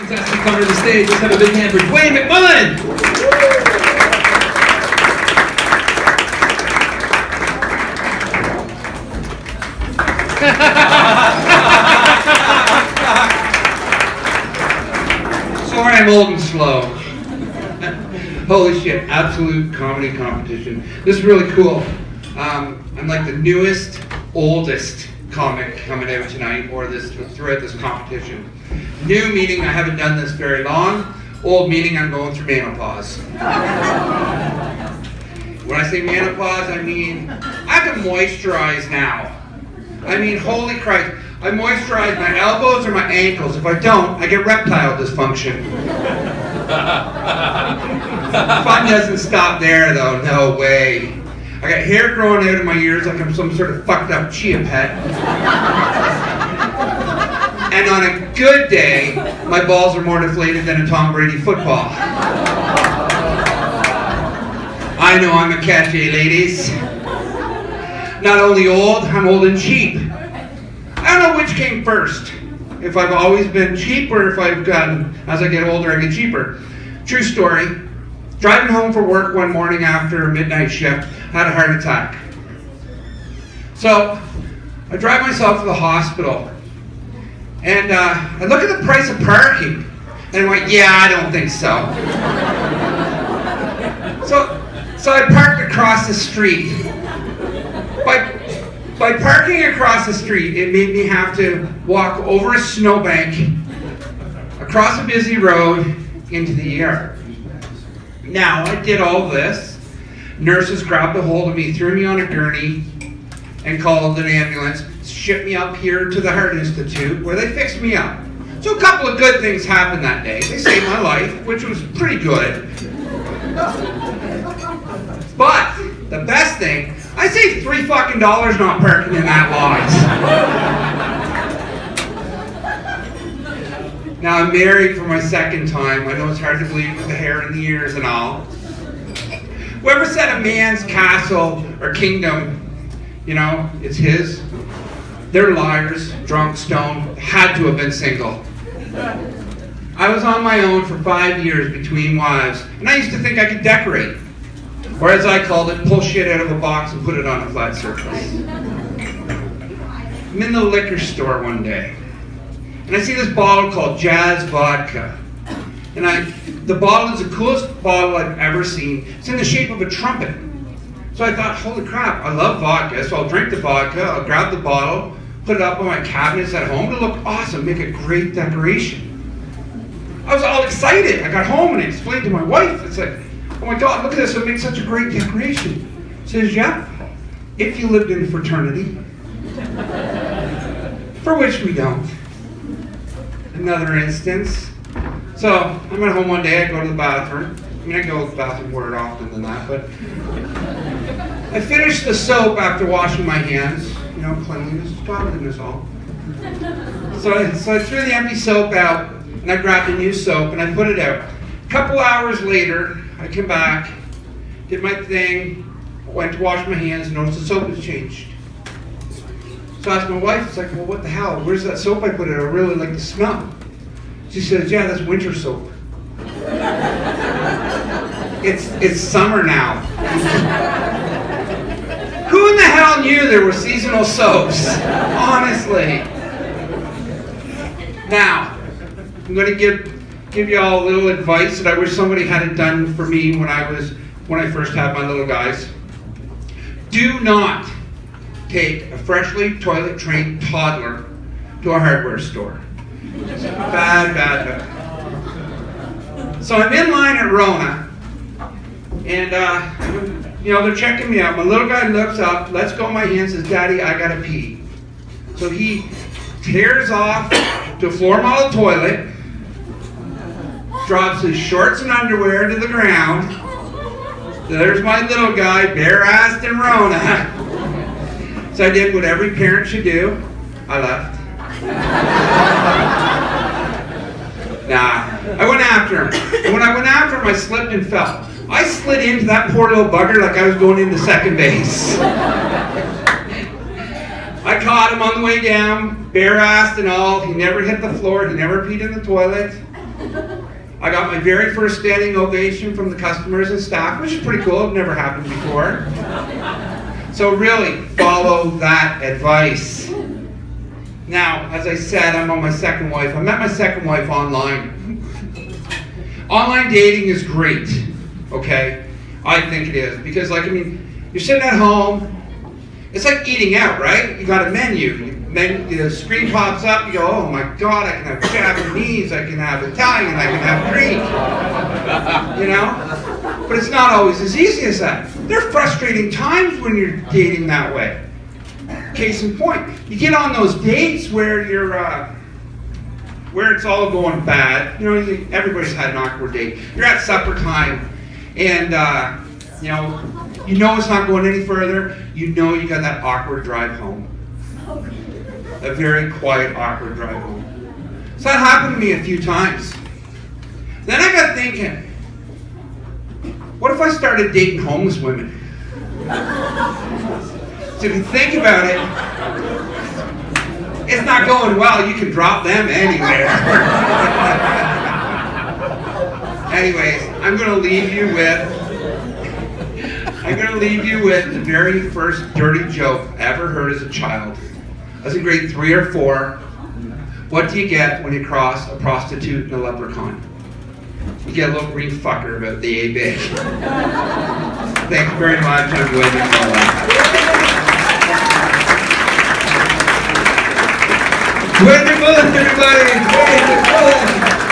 He's asked to come to the stage. Let's have a big hand for Dwayne McMullen. Sorry, I'm old and slow. Holy shit, Absolute Comedy Competition. This is really cool. I'm like the newest, oldest comic coming out tonight, or throughout this competition. New meaning I haven't done this very long. Old meaning I'm going through menopause. When I say menopause, I mean I have to moisturize now. I mean, holy Christ, I moisturize my elbows or my ankles. If I don't, I get reptile dysfunction. Fun doesn't stop there though, no way. I got hair growing out of my ears like I'm some sort of fucked up chia pet. And on a good day, my balls are more deflated than a Tom Brady football. I know I'm a catchy, ladies. Not only old, I'm old and cheap. I don't know which came first. If I've always been cheap or if I've gotten, as I get older, I get cheaper. True story. Driving home from work one morning after a midnight shift, had a heart attack. So, I drive myself to the hospital. And I look at the price of parking. And I went, yeah, I don't think so. So I parked across the street. By parking across the street, it made me have to walk over a snowbank, across a busy road, into the ER. Now, I did all this. Nurses grabbed a hold of me, threw me on a gurney, and called an ambulance, shipped me up here to the Heart Institute, where they fixed me up. So a couple of good things happened that day. They saved my life, which was pretty good. But the best thing, I saved $3 fucking not parking in that lot. Now I'm married for my second time. I know it's hard to believe with the hair and the ears and all. Whoever said a man's castle or kingdom, you know, it's his, they're liars, drunk, stoned, had to have been single. I was on my own for 5 years between wives, and I used to think I could decorate. Or as I called it, pull shit out of a box and put it on a flat surface. I'm in the liquor store one day, and I see this bottle called Jazz Vodka. And the bottle is the coolest bottle I've ever seen. It's in the shape of a trumpet. So I thought, holy crap, I love vodka, so I'll drink the vodka, I'll grab the bottle, put it up on my cabinets at home to look awesome, make a great decoration. I was all excited. I got home and I explained to my wife, it's like, oh my God, look at this, it'll make such a great decoration. She says, yeah, if you lived in a fraternity. For which we don't. Another instance. So, I'm at home one day, I go to the bathroom. I mean, I go to the bathroom more often than that, but I finished the soap after washing my hands. You know, cleanliness, godliness, all. So I threw the empty soap out, and I grabbed a new soap, and I put it out. A couple hours later, I came back, did my thing, went to wash my hands, and noticed the soap has changed. So I asked my wife, it's like, well, what the hell? Where's that soap I put in? I really like the smell. She says, yeah, that's winter soap. It's summer now. Who in the hell knew there were seasonal soaps? Honestly. Now, I'm going to give you all a little advice that I wish somebody had it done for me when I first had my little guys. Do not take a freshly toilet-trained toddler to a hardware store. Bad. So I'm in line at Rona, and you know, they're checking me out. My little guy looks up, lets go of my hand, says, Daddy, I gotta pee. So he tears off to a floor model toilet, drops his shorts and underwear to the ground. There's my little guy, bare-assed in Rona. So I did what every parent should do. I left. Nah, I went after him. And when I went after him, I slipped and fell. I slid into that poor little bugger like I was going into second base. I caught him on the way down, bare-assed and all. He never hit the floor. He never peed in the toilet. I got my very first standing ovation from the customers and staff, which is pretty cool. It never happened before. So really, follow that advice. Now, as I said, I'm on my second wife. I met my second wife online. Online dating is great, okay? I think it is. Because, you're sitting at home. It's like eating out, right? You got a menu. The screen pops up. You go, oh my God, I can have Japanese, I can have Italian, I can have Greek. You know? But it's not always as easy as that. There are frustrating times when you're dating that way. Case in point, you get on those dates where you're, where it's all going bad. You know, everybody's had an awkward date. You're at supper time, and you know it's not going any further. You know you got that awkward drive home. A very quiet, awkward drive home. So that happened to me a few times. Then I got thinking, what if I started dating homeless women? So if you think about it, it's not going well. You can drop them anywhere. Anyways, I'm going to leave you with the very first dirty joke I ever heard as a child. I was in grade 3 or 4. What do you get when you cross a prostitute and a leprechaun? You get a little green fucker about the A big. Thank you very much. I'm William Mullen. William Mullen, everybody! William Mullen!